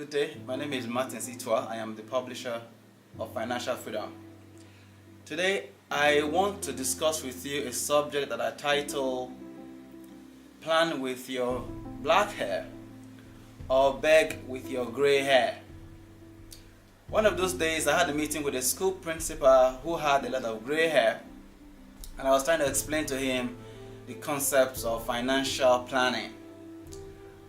Good day, my name is Martin Sitwa. I am the publisher of Financial Freedom. Today I want to discuss with you a subject that I title Plan with your black hair or beg with your gray hair. One of those days I had a meeting with a school principal who had a lot of gray hair, and I was trying to explain to him the concepts of financial planning.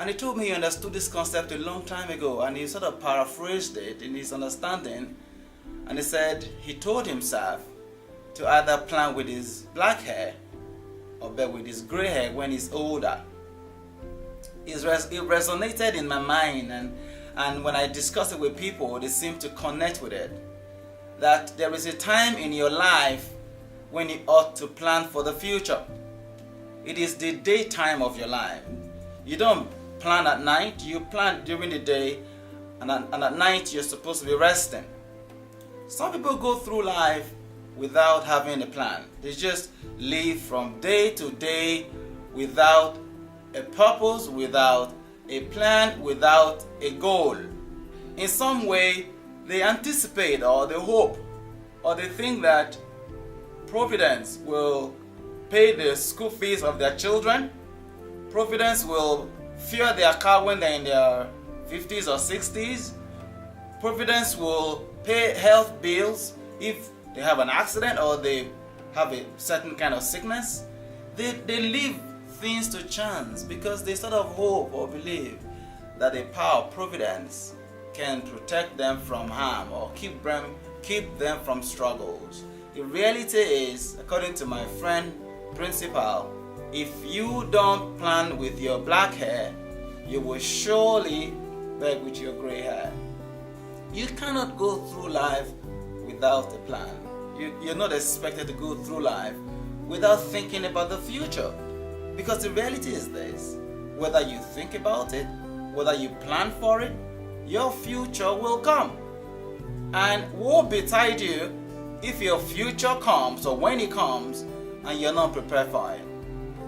And he told me he understood this concept a long time ago, and he sort of paraphrased it in his understanding. And he said he told himself to either plan with his black hair or beg with his gray hair when he's older. It resonated in my mind, and when I discuss it with people, they seem to connect with it. That there is a time in your life when you ought to plan for the future. It is the daytime of your life. You don't plan at night, you plan during the day, and at night you're supposed to be resting. Some people go through life without having a plan. They just live from day to day without a purpose, without a plan, without a goal. In some way, they anticipate or they hope or they think that Providence will pay the school fees of their children. Providence will fuel their car when they're in their 50s or 60s. Providence will pay health bills if they have an accident or they have a certain kind of sickness. They leave things to chance because they sort of hope or believe that the power of Providence can protect them from harm or keep them from struggles. The reality is, according to my friend principal, if you don't plan with your black hair, you will surely beg with your gray hair. You cannot go through life without a plan. You're not expected to go through life without thinking about the future. Because the reality is this: whether you think about it, whether you plan for it, your future will come. And woe betide you if your future comes or when it comes and you're not prepared for it.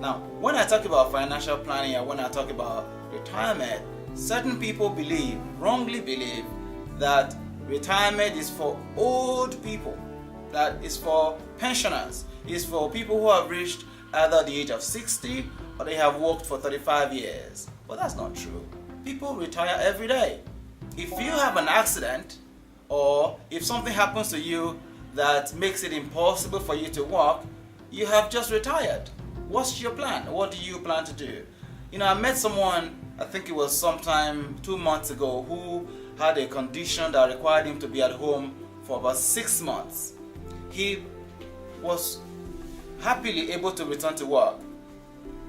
Now, when I talk about financial planning or when I talk about retirement, certain people wrongly believe, that retirement is for old people, that is for pensioners, is for people who have reached either the age of 60 or they have worked for 35 years. But that's not true. People retire every day. If you have an accident or if something happens to you that makes it impossible for you to work, you have just retired. What's your plan? What do you plan to do? I met someone, I think it was sometime 2 months ago, who had a condition that required him to be at home for about 6 months. He was happily able to return to work,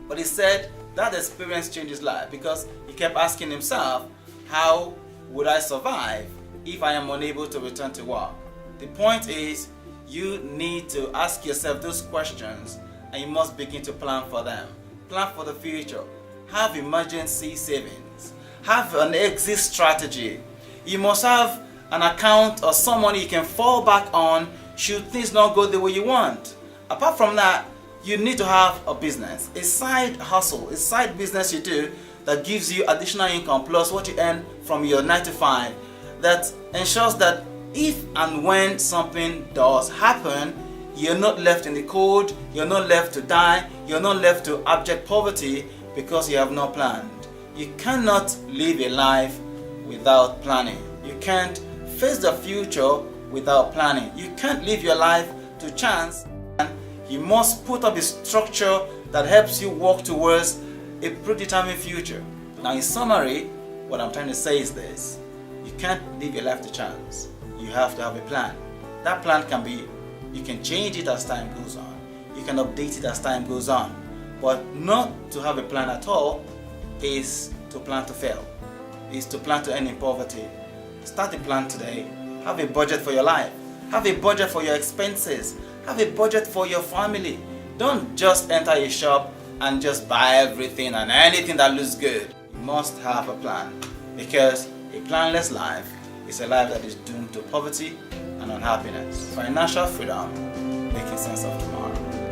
but he said that experience changed his life because he kept asking himself, how would I survive if I am unable to return to work? The point is, you need to ask yourself those questions and you must begin to plan for them. Plan for the future. Have emergency savings. Have an exit strategy. You must have an account or someone you can fall back on should things not go the way you want. Apart from that, you need to have a business, a side hustle, a side business you do that gives you additional income plus what you earn from your 9 to 5, that ensures that if and when something does happen, you're not left in the cold, you're not left to die, you're not left to abject poverty because you have not planned. You cannot live a life without planning. You can't face the future without planning. You can't live your life to chance, and you must put up a structure that helps you walk towards a predetermined future. Now, in summary, what I'm trying to say is this: you can't live your life to chance. You have to have a plan. That plan you can change it as time goes on. You can update it as time goes on. But not to have a plan at all is to plan to fail. Is to plan to end in poverty. Start a plan today. Have a budget for your life. Have a budget for your expenses. Have a budget for your family. Don't just enter a shop and just buy everything and anything that looks good. You must have a plan, because a planless life is a life that is doomed to poverty and unhappiness. Financial freedom, making sense of tomorrow.